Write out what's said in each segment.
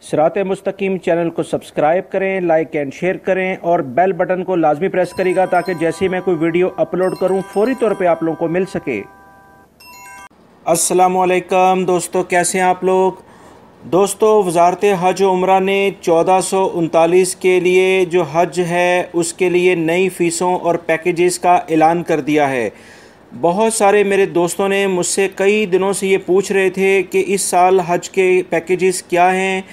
सिराते मुस्तकीम channel को subscribe करें, like and share करें और बेल बटन को लाजमी प्रेस करिएगा ताकि जैसे ही मैं कोई वीडियो अपलोड करूं फौरी तौर पे आप लोगों को मिल सके। अस्सलामुअलैकुम दोस्तों, कैसे हैं आप लोग। दोस्तों, वज़ारत हज व उम्रा ने 1439 के लिए जो हज है उसके लिए नई फ़ीसों और पैकेजेस का ऐलान कर दिया है। बहुत सारे मेरे दोस्तों ने मुझसे कई दिनों से ये पूछ रहे थे कि इस साल हज के पैकेजेस क्या हैं,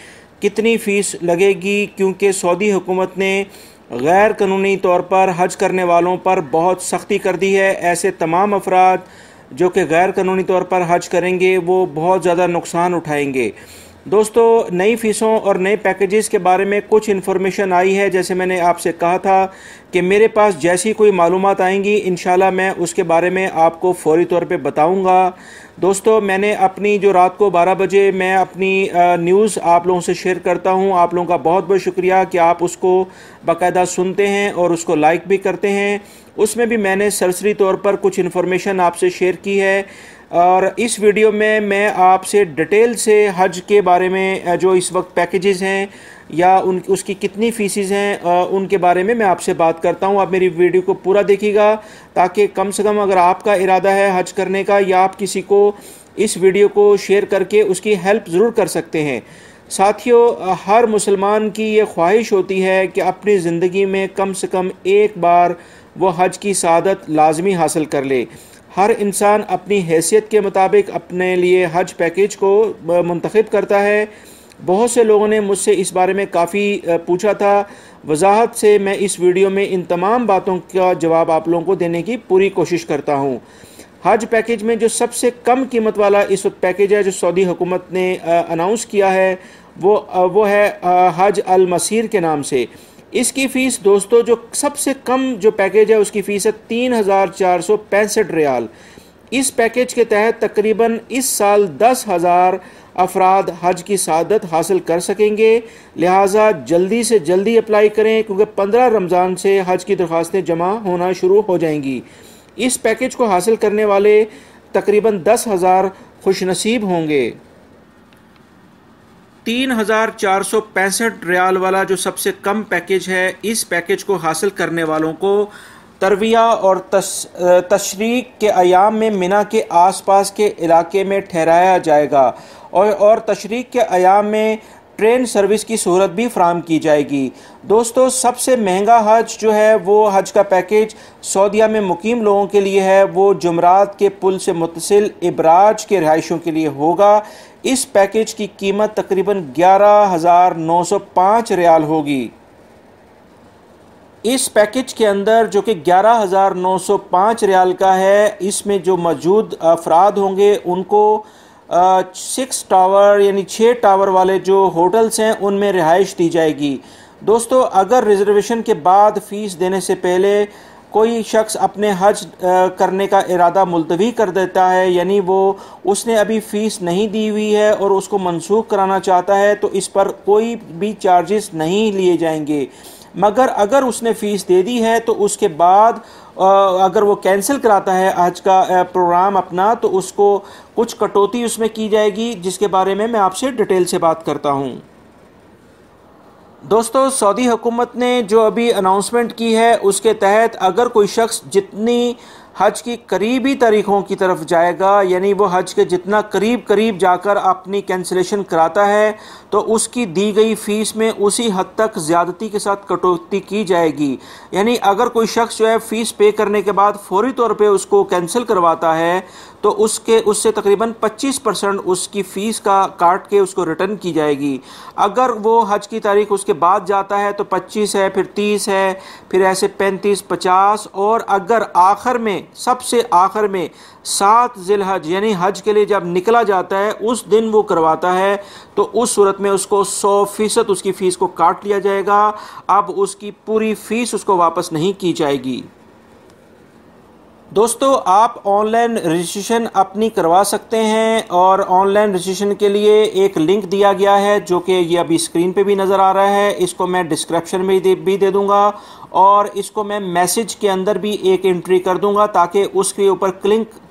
कितनी फ़ीस लगेगी, क्योंकि सऊदी हुकूमत ने गैर कानूनी तौर पर हज करने वालों पर बहुत सख्ती कर दी है। ऐसे तमाम अफराद जो कि गैर कानूनी तौर पर हज करेंगे वो बहुत ज़्यादा नुकसान उठाएंगे। दोस्तों, नई फ़ीसों और नए पैकेजेस के बारे में कुछ इन्फॉर्मेशन आई है। जैसे मैंने आपसे कहा था कि मेरे पास जैसी कोई मालूमात आएंगी इंशाल्लाह मैं उसके बारे में आपको फ़ौरी तौर पे बताऊंगा। दोस्तों, मैंने अपनी जो रात को 12 बजे मैं अपनी न्यूज़ आप लोगों से शेयर करता हूं। आप लोगों का बहुत बहुत शुक्रिया कि आप उसको बाकायदा सुनते हैं और उसको लाइक भी करते हैं। उसमें भी मैंने सरसरी तौर पर कुछ इन्फॉर्मेशन आपसे शेयर की है और इस वीडियो में मैं आपसे डिटेल से हज के बारे में जो इस वक्त पैकेजेस हैं या उसकी कितनी फ़ीसेस हैं उनके बारे में मैं आपसे बात करता हूं। आप मेरी वीडियो को पूरा देखिएगा ताकि कम से कम अगर आपका इरादा है हज करने का या आप किसी को इस वीडियो को शेयर करके उसकी हेल्प ज़रूर कर सकते हैं। साथियों, हर मुसलमान की ये ख्वाहिश होती है कि अपनी ज़िंदगी में कम से कम एक बार वो हज की सआदत लाजमी हासिल कर ले। हर इंसान अपनी हैसियत के मुताबिक अपने लिए हज पैकेज को मुंतखब करता है। बहुत से लोगों ने मुझसे इस बारे में काफ़ी पूछा था। वजाहत से मैं इस वीडियो में इन तमाम बातों का जवाब आप लोगों को देने की पूरी कोशिश करता हूँ। हज पैकेज में जो सबसे कम कीमत वाला इस वक्त पैकेज है जो सऊदी हुकूमत ने अनाउंस किया है वो है हज अल मसीर के नाम से। इसकी फ़ीस दोस्तों, जो सबसे कम जो पैकेज है उसकी फ़ीस है 3465 रियाल। इस पैकेज के तहत तकरीबन इस साल 10,000 अफराद हज की सआदत हासिल कर सकेंगे। लिहाजा जल्दी से जल्दी अप्लाई करें क्योंकि 15 रमज़ान से हज की दरख्वास्तें जमा होना शुरू हो जाएंगी। इस पैकेज को हासिल करने वाले तकरीबन 10,000 खुशनसीब होंगे। 3465 रियाल वाला जो सबसे कम पैकेज है, इस पैकेज को हासिल करने वालों को तरविया और तशरीक के अयाम में मिना के आसपास के इलाके में ठहराया जाएगा और तशरीक के अयाम में ट्रेन सर्विस की सहूलत भी फराहम की जाएगी। दोस्तों, सबसे महंगा हज जो है वो हज का पैकेज सऊदीया में मुकीम लोगों के लिए है, वो जुमरात के पुल से मुत्तसिल इब्राज के रिहायशों के लिए होगा। इस पैकेज की कीमत तकरीबन 11,905 रियाल होगी। इस पैकेज के अंदर जो कि 11,905 रियाल का है, इसमें जो मौजूद अफराद होंगे उनको 6 टावर यानी 6 टावर वाले जो होटल्स हैं उनमें रिहाइश दी जाएगी। दोस्तों, अगर रिजर्वेशन के बाद फ़ीस देने से पहले कोई शख्स अपने हज करने का इरादा मुलतवी कर देता है, यानी उसने अभी फ़ीस नहीं दी हुई है और उसको मनसूख कराना चाहता है, तो इस पर कोई भी चार्जेस नहीं लिए जाएंगे। मगर अगर उसने फ़ीस दे दी है तो उसके बाद अगर वो कैंसिल कराता है हज का प्रोग्राम अपना, तो उसको कुछ कटौती उसमें की जाएगी, जिसके बारे में मैं आपसे डिटेल से बात करता हूँ। दोस्तों, सऊदी हुकूमत ने जो अभी अनाउंसमेंट की है उसके तहत अगर कोई शख्स जितनी हज की करीबी तारीख़ों की तरफ जाएगा, यानी वो हज के जितना करीब जाकर अपनी कैंसिलेशन कराता है, तो उसकी दी गई फ़ीस में उसी हद तक ज़्यादती के साथ कटौती की जाएगी। यानी अगर कोई शख्स जो है फ़ीस पे करने के बाद फ़ौरी तौर पे उसको कैंसिल करवाता है तो उससे तकरीबन 25% उसकी फ़ीस का काट के उसको रिटर्न की जाएगी। अगर वो हज की तारीख उसके बाद जाता है तो 25 है, फिर 30 है, फिर ऐसे 35, 50 और अगर आखिर में सबसे आखिर में 7 ज़िलहज यानी हज के लिए जब निकला जाता है उस दिन वो करवाता है तो उस सूरत में उसको 100% उसकी फ़ीस को काट लिया जाएगा। अब उसकी पूरी फ़ीस उसको वापस नहीं की जाएगी। दोस्तों, आप ऑनलाइन रजिस्ट्रेशन अपनी करवा सकते हैं और ऑनलाइन रजिस्ट्रेशन के लिए एक लिंक दिया गया है जो कि ये अभी स्क्रीन पे भी नज़र आ रहा है। इसको मैं डिस्क्रिप्शन में भी दे दूंगा और इसको मैं मैसेज के अंदर भी एक एंट्री कर दूंगा ताकि उसके ऊपर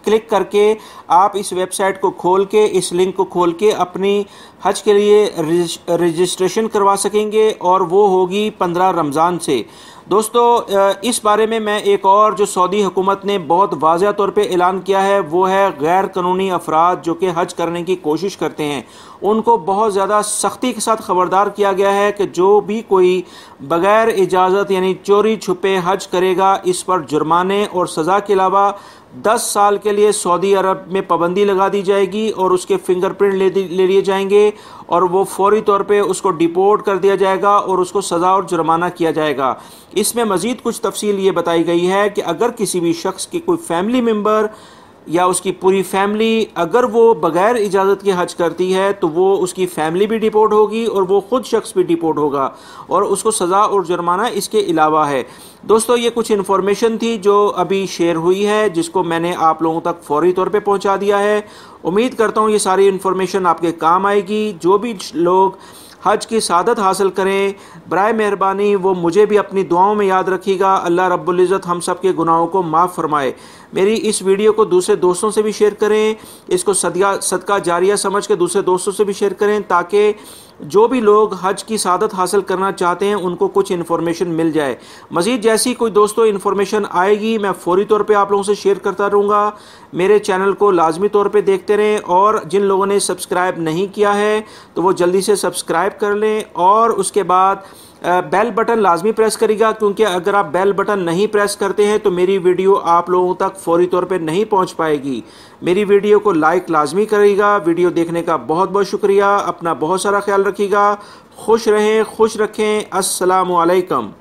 क्लिक करके आप इस वेबसाइट को खोल के, इस लिंक को खोल के अपनी हज के लिए रजिस्ट्रेशन करवा सकेंगे और वो होगी 15 रमज़ान से। दोस्तों, इस बारे में मैं एक और जो सऊदी हुकूमत ने बहुत वाज़ह तौर पे ऐलान किया है वो है गैर कानूनी अफराद जो कि हज करने की कोशिश करते हैं उनको बहुत ज़्यादा सख्ती के साथ ख़बरदार किया गया है कि जो भी कोई बग़ैर इजाज़त यानी चोरी छुपे हज करेगा इस पर जुर्माने और सज़ा के अलावा 10 साल के लिए सऊदी अरब में पाबंदी लगा दी जाएगी और उसके फिंगरप्रिंट ले लिए जाएंगे और वो फौरी तौर पे उसको डिपोर्ट कर दिया जाएगा और उसको सज़ा और जुर्माना किया जाएगा। इसमें मज़ीद कुछ तफसील ये बताई गई है कि अगर किसी भी शख्स की कोई फैमिली मेम्बर या उसकी पूरी फैमिली अगर वो बग़ैर इजाज़त के हज करती है तो वो उसकी फैमिली भी डिपोर्ट होगी और वो ख़ुद शख्स भी डिपोर्ट होगा और उसको सज़ा और जुर्माना इसके अलावा है। दोस्तों, ये कुछ इन्फॉर्मेशन थी जो अभी शेयर हुई है जिसको मैंने आप लोगों तक फौरी तौर पे पहुंचा दिया है। उम्मीद करता हूँ ये सारी इन्फॉर्मेशन आपके काम आएगी। जो भी लोग हज की सादत हासिल करें, बराए मेहरबानी वो मुझे भी अपनी दुआओं में याद रखिएगा। अल्लाह रब्बुल इज़्ज़त हम सब के गुनाहों को माफ़ फरमाए। मेरी इस वीडियो को दूसरे दोस्तों से भी शेयर करें, इसको सदका जारिया समझ के दूसरे दोस्तों से भी शेयर करें ताकि जो भी लोग हज की सादत हासिल करना चाहते हैं उनको कुछ इन्फॉर्मेशन मिल जाए। मज़ीद जैसी कोई दोस्तों इन्फॉर्मेशन आएगी मैं फ़ौरी तौर पे आप लोगों से शेयर करता रहूँगा। मेरे चैनल को लाजमी तौर पे देखते रहें और जिन लोगों ने सब्सक्राइब नहीं किया है तो वो जल्दी से सब्सक्राइब कर लें और उसके बाद बेल बटन लाजमी प्रेस करिएगा क्योंकि अगर आप बेल बटन नहीं प्रेस करते हैं तो मेरी वीडियो आप लोगों तक फौरी तौर पे नहीं पहुंच पाएगी। मेरी वीडियो को लाइक लाजमी करिएगा। वीडियो देखने का बहुत बहुत शुक्रिया। अपना बहुत सारा ख्याल रखिएगा। खुश रहें, खुश रखें। अस्सलामु अलैकुम।